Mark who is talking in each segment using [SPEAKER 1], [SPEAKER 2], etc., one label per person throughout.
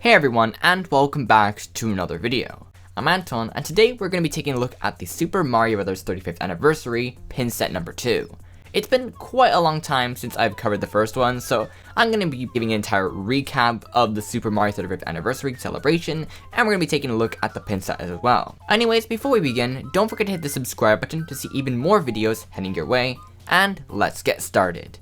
[SPEAKER 1] Hey everyone, and welcome back to another video. I'm Anton, and today we're going to be taking a look at the Super Mario Bros. 35th Anniversary pin set number 2. It's been quite a long time since I've covered the first one, so I'm going to be giving an entire recap of the Super Mario 35th Anniversary celebration, and we're going to be taking a look at the pin set as well. Anyways, before we begin, don't forget to hit the subscribe button to see even more videos heading your way, and let's get started.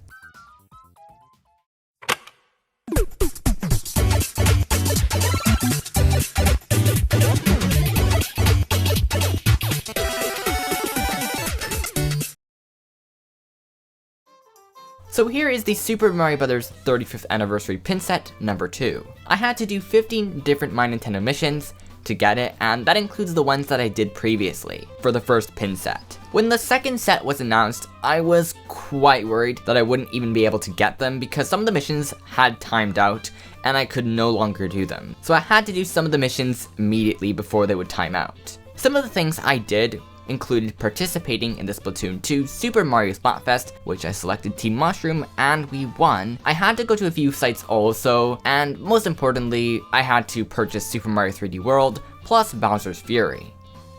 [SPEAKER 1] So here is the Super Mario Bros. 35th Anniversary pin set number 2. I had to do 15 different My Nintendo missions to get it, and that includes the ones that I did previously for the first pin set. When the second set was announced, I was quite worried that I wouldn't even be able to get them because some of the missions had timed out and I could no longer do them. So I had to do some of the missions immediately before they would time out. Some of the things I did included participating in the Splatoon 2 Super Mario Splatfest, which I selected Team Mushroom and we won. I had to go to a few sites also, and most importantly, I had to purchase Super Mario 3D World plus Bowser's Fury.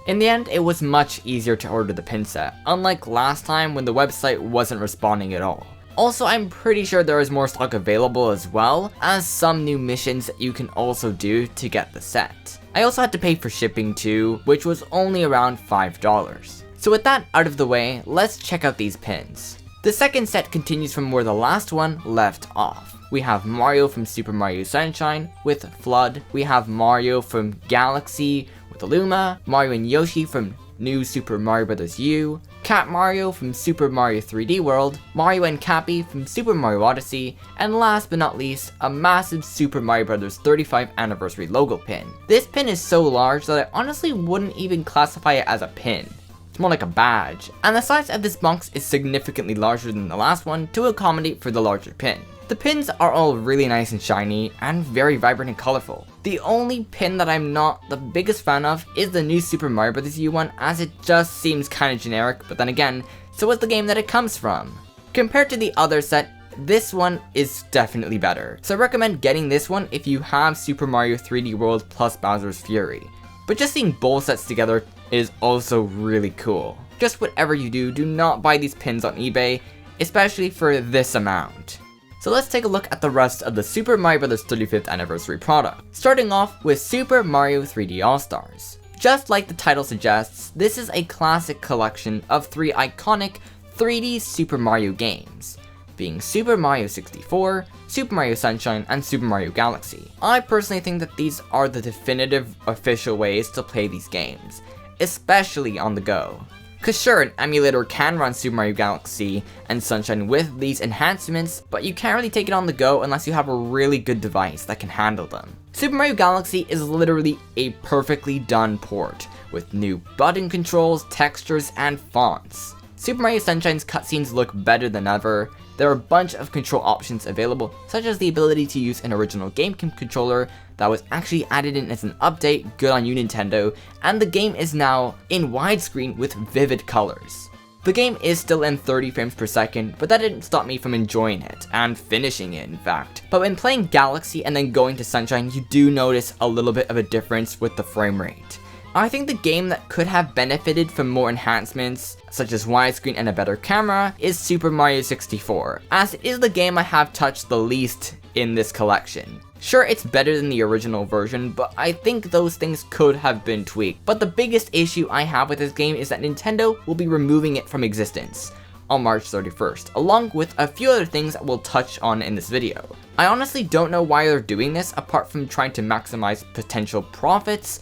[SPEAKER 1] In the end, it was much easier to order the pin set, unlike last time when the website wasn't responding at all. Also, I'm pretty sure there is more stock available as well as some new missions that you can also do to get the set. I also had to pay for shipping too, which was only around $5. So with that out of the way, let's check out these pins. The second set continues from where the last one left off. We have Mario from Super Mario Sunshine with Flood, we have Mario from Galaxy with Illuma, Mario and Yoshi from New Super Mario Bros. U, Cat Mario from Super Mario 3D World, Mario and Cappy from Super Mario Odyssey, and last but not least, a massive Super Mario Bros. 35th Anniversary logo pin. This pin is so large that I honestly wouldn't even classify it as a pin. It's more like a badge, and the size of this box is significantly larger than the last one to accommodate for the larger pin. The pins are all really nice and shiny, and very vibrant and colorful. The only pin that I'm not the biggest fan of is the new Super Mario Bros. U one, as it just seems kinda generic, but then again, so is the game that it comes from. Compared to the other set, this one is definitely better, so I recommend getting this one if you have Super Mario 3D World plus Bowser's Fury. But just seeing both sets together is also really cool. Just whatever you do, do not buy these pins on eBay, especially for this amount. So let's take a look at the rest of the Super Mario Bros. 35th Anniversary product, starting off with Super Mario 3D AllStars. Just like the title suggests, this is a classic collection of 3 iconic 3D Super Mario games, being Super Mario 64, Super Mario Sunshine, and Super Mario Galaxy. I personally think that these are the definitive official ways to play these games, especially on the go. Cause sure, an emulator can run Super Mario Galaxy and Sunshine with these enhancements, but you can't really take it on the go unless you have a really good device that can handle them. Super Mario Galaxy is literally a perfectly done port, with new button controls, textures, and fonts. Super Mario Sunshine's cutscenes look better than ever. There are a bunch of control options available, such as the ability to use an original GameCube controller that was actually added in as an update, good on you Nintendo, and the game is now in widescreen with vivid colors. The game is still in 30 frames per second, but that didn't stop me from enjoying it, and finishing it in fact. But when playing Galaxy and then going to Sunshine, you do notice a little bit of a difference with the frame rate. I think the game that could have benefited from more enhancements, such as widescreen and a better camera, is Super Mario 64, as it is the game I have touched the least in this collection. Sure, it's better than the original version, but I think those things could have been tweaked. But the biggest issue I have with this game is that Nintendo will be removing it from existence on March 31st, along with a few other things that we'll touch on in this video. I honestly don't know why they're doing this, apart from trying to maximize potential profits,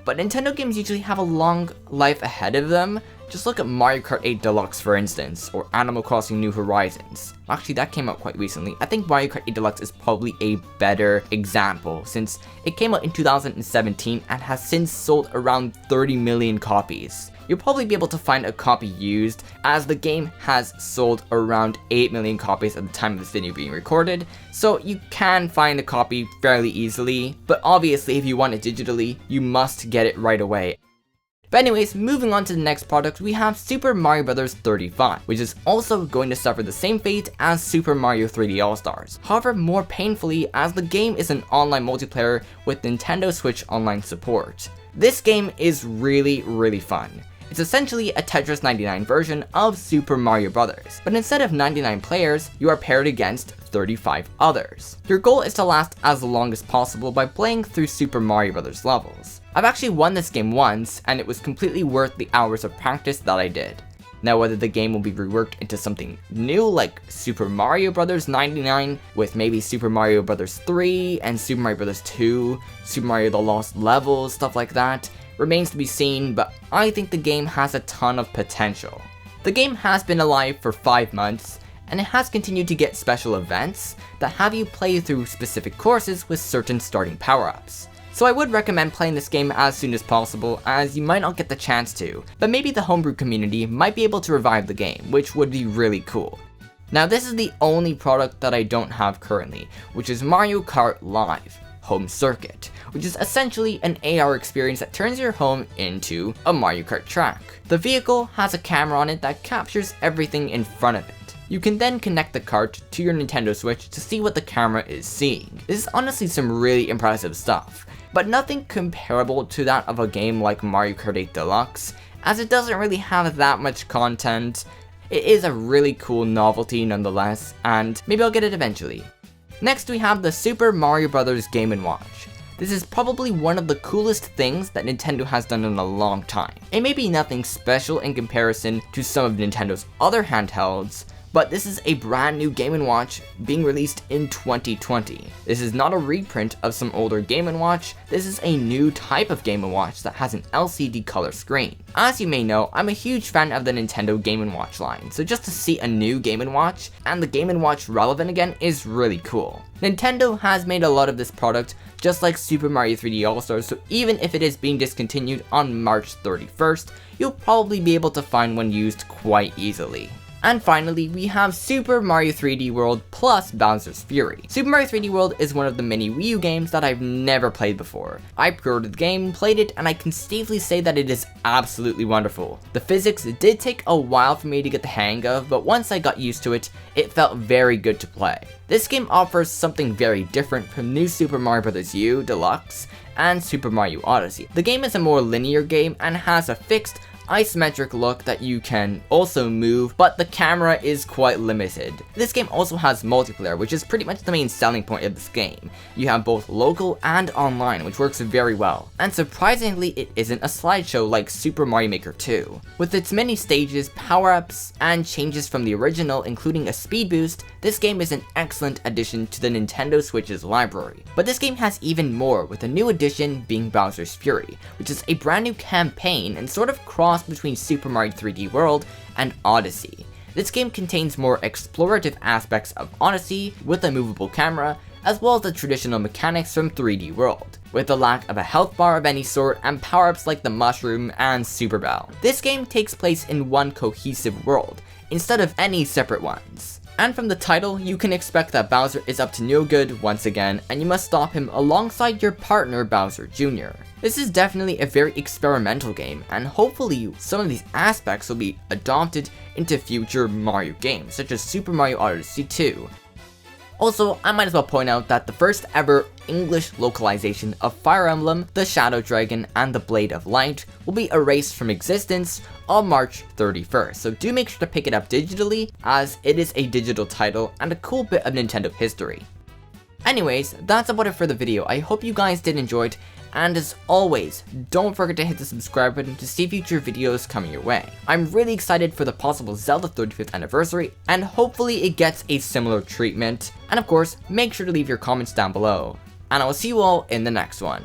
[SPEAKER 1] but Nintendo games usually have a long life ahead of them. Just look at Mario Kart 8 Deluxe for instance, or Animal Crossing New Horizons. Actually, that came out quite recently. I think Mario Kart 8 Deluxe is probably a better example since it came out in 2017 and has since sold around 30 million copies. You'll probably be able to find a copy used, as the game has sold around 8 million copies at the time of this video being recorded, so you can find a copy fairly easily, but obviously if you want it digitally, you must get it right away. But anyways, moving on to the next product, we have Super Mario Bros. 35, which is also going to suffer the same fate as Super Mario 3D All-Stars. However, more painfully, as the game is an online multiplayer with Nintendo Switch Online support. This game is really fun. It's essentially a Tetris 99 version of Super Mario Bros., but instead of 99 players, you are paired against 35 others. Your goal is to last as long as possible by playing through Super Mario Bros. Levels. I've actually won this game once, and it was completely worth the hours of practice that I did. Now, whether the game will be reworked into something new like Super Mario Bros. 99 with maybe Super Mario Bros. 3 and Super Mario Bros. 2, Super Mario The Lost Levels, stuff like that, remains to be seen, but I think the game has a ton of potential. The game has been alive for 5 months, and it has continued to get special events that have you play through specific courses with certain starting power-ups. So I would recommend playing this game as soon as possible, as you might not get the chance to, but maybe the homebrew community might be able to revive the game, which would be really cool. Now this is the only product that I don't have currently, which is Mario Kart Live Home Circuit, which is essentially an AR experience that turns your home into a Mario Kart track. The vehicle has a camera on it that captures everything in front of it. You can then connect the cart to your Nintendo Switch to see what the camera is seeing. This is honestly some really impressive stuff, but nothing comparable to that of a game like Mario Kart 8 Deluxe, as it doesn't really have that much content. It is a really cool novelty nonetheless, and maybe I'll get it eventually. Next we have the Super Mario Bros. Game & Watch. This is probably one of the coolest things that Nintendo has done in a long time. It may be nothing special in comparison to some of Nintendo's other handhelds, but this is a brand new Game & Watch being released in 2020. This is not a reprint of some older Game & Watch, this is a new type of Game & Watch that has an LCD color screen. As you may know, I'm a huge fan of the Nintendo Game & Watch line, so just to see a new Game & Watch, and the Game & Watch relevant again, is really cool. Nintendo has made a lot of this product, just like Super Mario 3D All-Stars, so even if it is being discontinued on March 31st, you'll probably be able to find one used quite easily. And finally, we have Super Mario 3D World plus Bowser's Fury. Super Mario 3D World is one of the many Wii U games that I've never played before. I pre-ordered the game, played it, and I can safely say that it is absolutely wonderful. The physics did take a while for me to get the hang of, but once I got used to it, it felt very good to play. This game offers something very different from New Super Mario Bros. U Deluxe and Super Mario Odyssey. The game is a more linear game and has a fixed isometric look that you can also move, but the camera is quite limited. This game also has multiplayer, which is pretty much the main selling point of this game. You have both local and online, which works very well. And surprisingly, it isn't a slideshow like Super Mario Maker 2. With its many stages, power-ups, and changes from the original, including a speed boost, this game is an excellent addition to the Nintendo Switch's library. But this game has even more, with a new addition being Bowser's Fury, which is a brand new campaign and sort of cross between Super Mario 3D World and Odyssey. This game contains more explorative aspects of Odyssey with a movable camera, as well as the traditional mechanics from 3D World, with the lack of a health bar of any sort and power-ups like the Mushroom and Super Bell. This game takes place in one cohesive world, instead of any separate ones. And from the title, you can expect that Bowser is up to no good once again, and you must stop him alongside your partner Bowser Jr. This is definitely a very experimental game, and hopefully some of these aspects will be adopted into future Mario games, such as Super Mario Odyssey 2. Also, I might as well point out that the first ever English localization of Fire Emblem, the Shadow Dragon, and the Blade of Light will be erased from existence on March 31st, so do make sure to pick it up digitally, as it is a digital title and a cool bit of Nintendo history. Anyways, that's about it for the video. I hope you guys did enjoy it, and as always, don't forget to hit the subscribe button to see future videos coming your way. I'm really excited for the possible Zelda 35th anniversary, and hopefully it gets a similar treatment. And of course, make sure to leave your comments down below. And I will see you all in the next one.